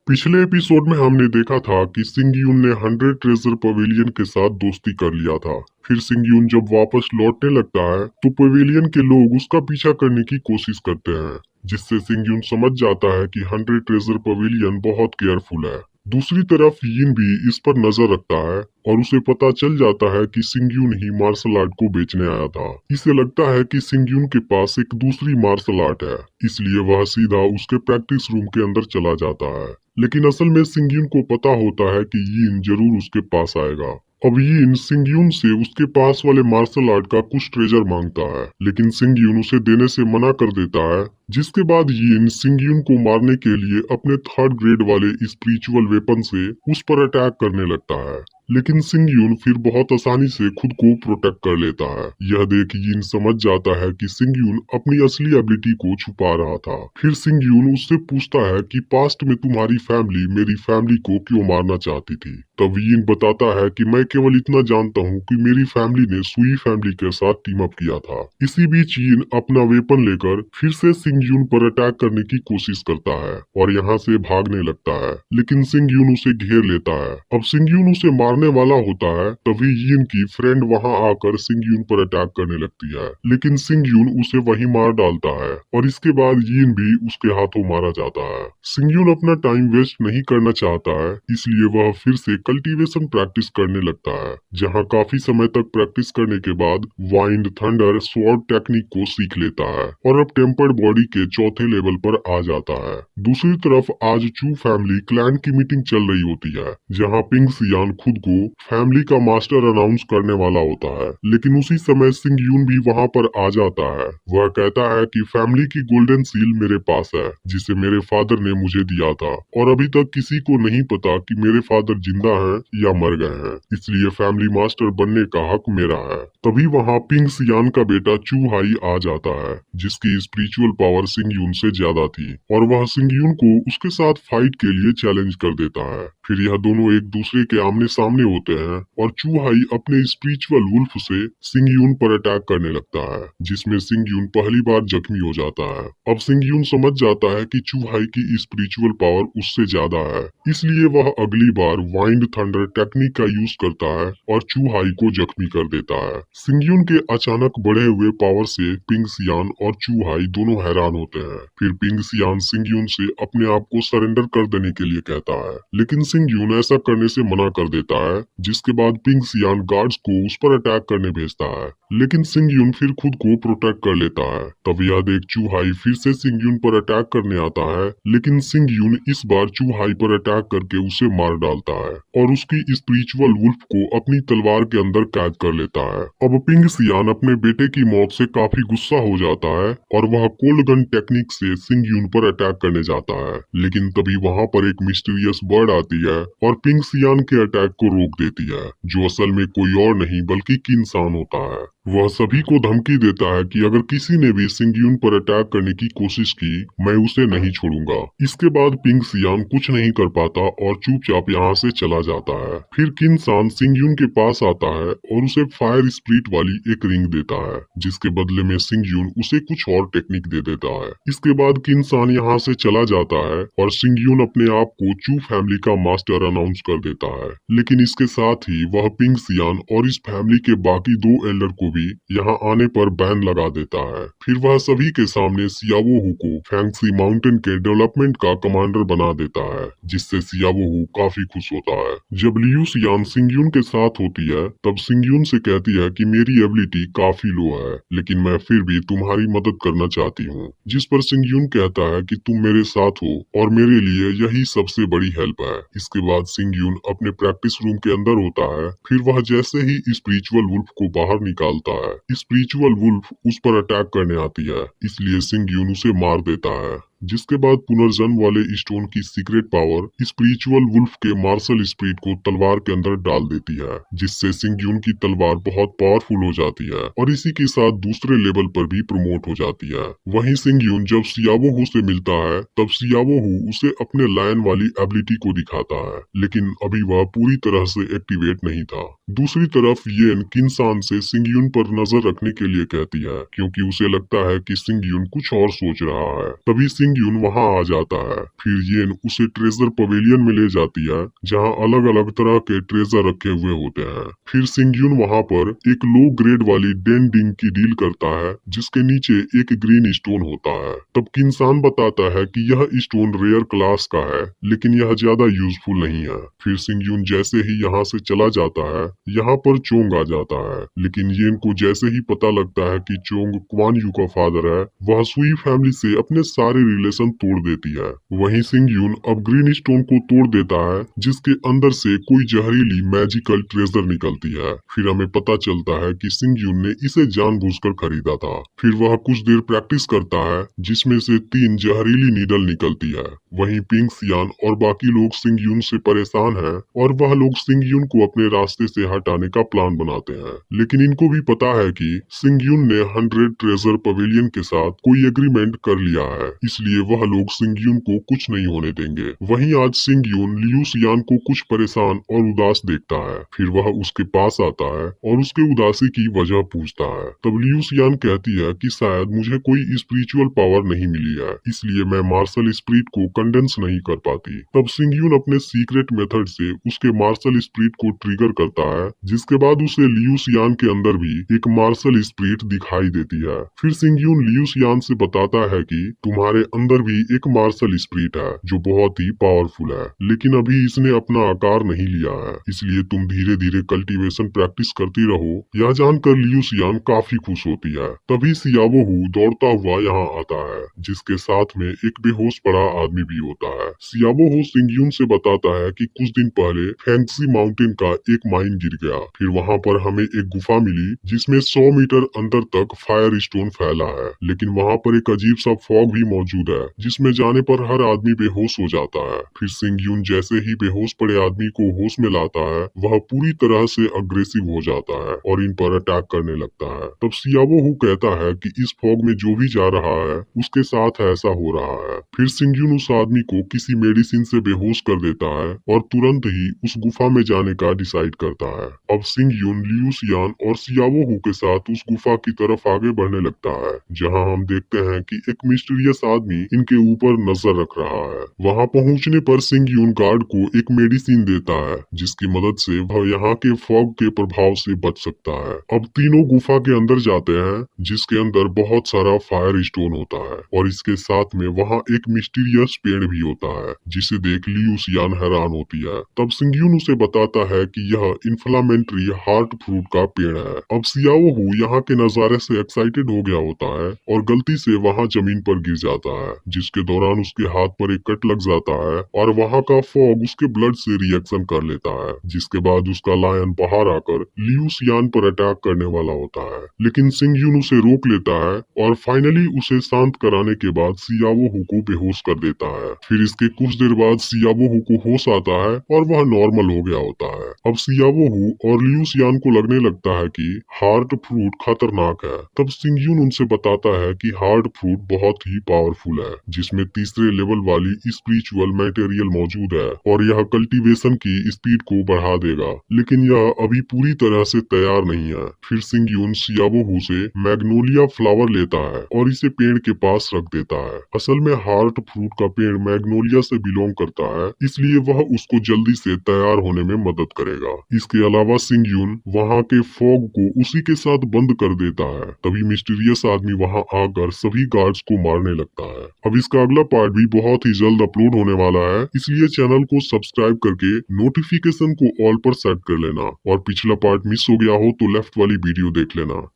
पिछले एपिसोड में हमने देखा था कि सिंगयून ने 100 ट्रेजर पवेलियन के साथ दोस्ती कर लिया था। फिर सिंगयून जब वापस लौटने लगता है तो पवेलियन के लोग उसका पीछा करने की कोशिश करते हैं, जिससे सिंगयून समझ जाता है कि 100 ट्रेजर पवेलियन बहुत केयरफुल है। दूसरी तरफ यिन भी इस पर नजर रखता है और उसे पता चल जाता है कि सिंगयून ही मार्शल आर्ट को बेचने आया था। इसे लगता है कि सिंगयून के पास एक दूसरी मार्शल आर्ट है, इसलिए वह सीधा उसके प्रैक्टिस रूम के अंदर चला जाता है। लेकिन असल में सिंगयून को पता होता है कि यिन जरूर उसके पास आएगा। अब यिन सिंगयून से उसके पास वाले मार्शल आर्ट का कुछ ट्रेजर मांगता है, लेकिन सिंगयून उसे देने से मना कर देता है। जिसके बाद यिन सिंगयून को मारने के लिए अपने 3rd ग्रेड वाले स्पिरिचुअल वेपन से उस पर अटैक करने लगता है, लेकिन सिंगयून फिर बहुत आसानी से खुद को प्रोटेक्ट कर लेता है। यह देख यिन समझ जाता है कि सिंगयून अपनी असली एबिलिटी को छुपा रहा था। फिर सिंगयून उससे पूछता है कि पास्ट में तुम्हारी फैमिली मेरी फैमिली को क्यों मारना चाहती थी। तब यिन बताता है कि मैं केवल इतना जानता हूँ कि मेरी फैमिली ने सुई फैमिली के साथ टीम अप किया था। इसी बीच यिन अपना वेपन लेकर फिर से सिंगयून पर अटैक करने की कोशिश करता है और यहाँ से भागने लगता है, लेकिन सिंगयून उसे घेर लेता है। अब सिंगयून उसे मारने वाला होता है, तभी यिन की फ्रेंड वहां आकर सिंगयून पर अटैक करने लगती है, लेकिन सिंगयून उसे वहीं मार डालता है और इसके बाद यिन भी उसके हाथों मारा जाता है। सिंगयून अपना टाइम वेस्ट नहीं करना चाहता है, इसलिए वह फिर से कल्टीवेशन प्रैक्टिस करने लगता है, जहाँ काफी समय तक प्रैक्टिस करने के बाद वाइंड थंडर स्वॉर्ड टेक्निक को सीख लेता है और अब टेम्पर्ड बॉडी के चौथे लेवल पर आ जाता है। दूसरी तरफ आज चू फैमिली क्लैन की मीटिंग चल रही होती है, जहाँ पिंग सियान खुद को फैमिली का मास्टर अनाउंस करने वाला होता है, लेकिन उसी समय सिंगयून भी वहाँ पर आ जाता है। वह कहता है कि फैमिली की गोल्डन सील मेरे पास है, जिसे मेरे फादर ने मुझे दिया था और अभी तक किसी को नहीं पता कि मेरे फादर जिंदा हैं या मर गए हैं, इसलिए फैमिली मास्टर बनने का हक मेरा है। तभी वहाँ पिंग सियान का बेटा चू हाई आ जाता है, जिसकी स्पिरिचुअल पावर सिंगयून से ज्यादा थी और वह सिंगयून को उसके साथ फाइट के लिए चैलेंज कर देता है। फिर यह दोनों एक दूसरे के आमने सामने होते हैं और चू हाई अपने स्पिरिचुअल वुल्फ से सिंगयून पर अटैक करने लगता है, जिसमें सिंगयून पहली बार जख्मी हो जाता है। अब सिंगयून समझ जाता है कि चू हाई की स्पिरिचुअल पावर उससे ज्यादा है, इसलिए वह अगली बार वाइंड थंडर टेक्निक का यूज करता है और चू हाई को जख्मी कर देता है। सिंगयून के अचानक बढ़े हुए पावर से पिंग सियान और चू हाई दोनों हैरान होते हैं। फिर पिंग सियान सिंगयून से अपने आप को सरेंडर कर देने के लिए कहता है, लेकिन सिंगयून ऐसा करने से मना कर देता है, जिसके बाद पिंग सियान गार्ड्स को उस पर अटैक करने भेजता है, लेकिन सिंगयून फिर खुद को प्रोटेक्ट कर लेता है। तब यह देख चू हाई फिर से सिंगयून पर अटैक करने आता है, लेकिन सिंगयून इस बार चू हाई पर अटैक करके उसे मार डालता है और उसकी स्पिरिचुअल वुल्फ को अपनी तलवार के अंदर कैद कर लेता है। अब पिंग सियान अपने बेटे की मौत से काफी गुस्सा हो जाता है और वह कोल्ड गन टेक्निक से सिंगयून पर अटैक करने जाता है, लेकिन तभी वहाँ पर एक मिस्टीरियस बर्ड आती है और पिंग सियान के अटैक को रोक देती है, जो असल में कोई और नहीं बल्कि किन्सान होता है। वह सभी को धमकी देता है कि अगर किसी ने भी सिंगयून पर अटैक करने की कोशिश की, मैं उसे नहीं छोड़ूंगा। इसके बाद पिंग सियान कुछ नहीं कर पाता और चुपचाप यहाँ से चला जाता है। फिर किन्सान सिंगयून के पास आता है और उसे फायर स्प्रिट वाली एक रिंग देता है, जिसके बदले में सिंगयून उसे कुछ और टेक्निक दे देता है। इसके बाद किन्सान यहाँ से चला जाता है और सिंगयून अपने आप को चू फैमिली का मास्टर अनाउंस कर देता है, लेकिन इसके साथ ही वह पिंग सियान और इस फैमिली के बाकी 2 एल्डर को भी यहाँ आने पर बैन लगा देता है। फिर वह सभी के सामने सियावो हु को फैंक्सी माउंटेन के डेवलपमेंट का कमांडर बना देता है, जिससे सियावो हु काफी खुश होता है। जब लियू सियान सिंगयून के साथ होती है, तब सिंगयून से कहती है कि मेरी एबिलिटी काफी लो है, लेकिन मैं फिर भी तुम्हारी मदद करना चाहती हूँ। जिस पर सिंगयून कहता है कि तुम मेरे साथ हो और मेरे लिए यही सबसे बड़ी हेल्प है। इसके बाद सिंगयून अपने प्रैक्टिस रूम के अंदर होता है। फिर वह जैसे ही स्पिरिचुअल वुल्फ को बाहर निकालता है, स्पिरिचुअल वुल्फ उस पर अटैक करने आती है, इसलिए सिंगयून उसे मार देता है। जिसके बाद पुनर्जन्म वाले स्टोन की सीक्रेट पावर स्पिरिचुअल वुल्फ के मार्शल स्पिरिट को तलवार के अंदर डाल देती है, जिससे सिंगयून की तलवार बहुत पावरफुल हो जाती है और इसी के साथ दूसरे लेवल पर भी प्रमोट हो जाती है। वहीं सिंगयून जब सियावो हु से मिलता है, तब सियावो हु उसे अपने लायन वाली एबिलिटी को दिखाता है, लेकिन अभी वह पूरी तरह से एक्टिवेट नहीं था। दूसरी तरफ येन किन्सान से सिंगयून पर नजर रखने के लिए कहती है, क्योंकि उसे लगता है कि सिंगयून कुछ और सोच रहा है। तभी सिंग यून वहाँ आ जाता है। फिर येन उसे ट्रेजर पवेलियन में ले जाती है जहाँ अलग अलग तरह के ट्रेजर रखे हुए होते हैं। फिर सिंग यून वहाँ पर एक लो ग्रेड वाली डेन डिंग की डील करता है जिसके नीचे एक ग्रीन स्टोन होता है। तब किन्सान बताता है कि यह स्टोन रेयर क्लास का है लेकिन यह ज्यादा यूजफुल नहीं है। फिर सिंग यून जैसे ही यहाँ से चला जाता है यहाँ पर चोंग आ जाता है, लेकिन येन को जैसे ही पता लगता है कि चोंग क्वान यू का फादर है वह सुई फैमिली से अपने सारे रिलेशन तोड़ देती है। वहीं सिंग यून अब ग्रीन स्टोन को तोड़ देता है जिसके अंदर से कोई जहरीली मैजिकल ट्रेजर निकलती है। फिर हमें पता चलता है कि सिंग यून ने इसे जानबूझकर खरीदा था। फिर वह कुछ देर प्रैक्टिस करता है जिसमें से 3 जहरीली नीडल निकलती है। वहीं पिंग सियान और बाकी लोग सिंग यून से परेशान हैं और वह लोग सिंग यून को अपने रास्ते से हटाने का प्लान बनाते हैं, लेकिन इनको भी पता है कि सिंग यून ने 100 ट्रेजर पवेलियन के साथ कोई एग्रीमेंट कर लिया है, इसलिए वह लोग सिंग यून को कुछ नहीं होने देंगे। वहीं आज सिंग यून लियू सियान को कुछ परेशान और उदास देखता है। फिर वह उसके पास आता है और उसके उदासी की वजह पूछता है। तब लियू सियान कहती है कि शायद मुझे कोई स्पिरिचुअल पावर नहीं मिली है, इसलिए मैं मार्शल स्पिरिट को कंडेंस नहीं कर पाती। तब सिंग यून अपने सीक्रेट मेथड से उसके मार्शल स्पिरिट को ट्रिगर करता है, जिसके बाद उसे लियू सियान के अंदर भी एक मार्शल स्पिरिट दिखाई देती है। फिर सिंग यून लियू सियान से बताता है कि तुम्हारे अंदर भी एक मार्शल स्पिरिट है जो बहुत ही पावरफुल है, लेकिन अभी इसने अपना आकार नहीं लिया है, इसलिए तुम धीरे धीरे कल्टीवेशन प्रैक्टिस करती रहो। यह जानकर लियू सियान काफी खुश होती है। तभी सियाबो हु दौड़ता हुआ यहाँ आता है, जिसके साथ में एक बेहोश पड़ा आदमी भी होता है। सियाबो हु सिंग यून से बताता है कि कुछ दिन पहले फैंक्सी माउंटेन का एक माइन गिर गया। फिर वहाँ पर हमें एक गुफा मिली जिसमें 100 मीटर अंदर तक फायर स्टोन फैला है, लेकिन वहाँ पर एक अजीब सा फॉग भी मौजूद है जिसमें जाने पर हर आदमी बेहोश हो जाता है। फिर सिंग यून जैसे ही बेहोश पड़े आदमी को होश में लाता है वह पूरी तरह से अग्रेसिव हो जाता है और इन पर अटैक करने लगता है। तब सियाबो हु कहता है कि इस फॉग में जो भी जा रहा है उसके साथ ऐसा हो रहा है। फिर सिंग यून उस आदमी को किसी मेडिसिन से बेहोश कर देता है और तुरंत ही उस गुफा में जाने का डिसाइड करता है। अब सिंग यून लियू सियान और सियाबो हु के साथ उस गुफा की तरफ आगे बढ़ने लगता है, जहां हम देखते हैं कि एक मिस्टीरियस आदमी इनके ऊपर नजर रख रहा है। वहां पहुंचने पर सिंग यून गार्ड को एक मेडिसिन देता है जिसकी मदद से वह यहाँ के फॉग के प्रभाव से बच सकता है। अब तीनों गुफा के अंदर जाते हैं जिसके अंदर बहुत सारा फायर स्टोन होता है और इसके साथ में वहाँ एक मिस्टीरियस पेड़ भी होता है जिसे देख लियू सियान हैरान होती है। तब सिंग यून उसे बताता है कि यह इन्फ्लामेटरी हार्ट फ्रूट का पेड़ है। अब सियाओ हु यहाँ के नजारे से एक्साइटेड हो गया होता है और गलती से वहाँ जमीन पर गिर जाता है, जिसके दौरान उसके हाथ पर एक कट लग जाता है और वहाँ का फॉग उसके ब्लड से रिएक्शन कर लेता है, जिसके बाद उसका लायन बाहर आकर लियू सियान पर अटैक करने वाला होता है, लेकिन सिंग यून उसे रोक लेता है और फाइनली उसे शांत कराने के बाद सियाबो हु को बेहोश कर देता है। फिर इसके कुछ देर बाद सियाबो हु को होश आता है और वह नॉर्मल हो गया होता है। अब सियाबो हु और लियू सियान को लगने लगता है कि हार्ट फ्रूट खतरनाक है। तब सिंग यून उनसे बताता है कि हार्ट फ्रूट बहुत ही पावरफुल है जिसमें तीसरे लेवल वाली स्पिरिचुअल मटेरियल मौजूद है और यह कल्टीवेशन की स्पीड को बढ़ा देगा, लेकिन यह अभी पूरी तरह से तैयार नहीं है। फिर सिंग यून सियाबो हु से मैग्नोलिया फ्लावर लेता है और इसे पेड़ के पास रख देता है। असल में हार्ट फ्रूट का पेड़ मैग्नोलिया से बिलोंग करता है, इसलिए वह उसको जल्दी से तैयार होने में मदद करेगा। इसके अलावा सिंग यून वहाँ के फॉग को उसी के साथ बंद कर देता है। तभी मिस्टीरियस आदमी वहाँ आकर सभी गार्ड्स को मारने लगता है। अब इसका अगला पार्ट भी बहुत ही जल्द अपलोड होने वाला है, इसलिए चैनल को सब्सक्राइब करके नोटिफिकेशन को ऑल पर सेट कर लेना और पिछला पार्ट मिस हो गया हो तो लेफ्ट वाली वीडियो देख लेना।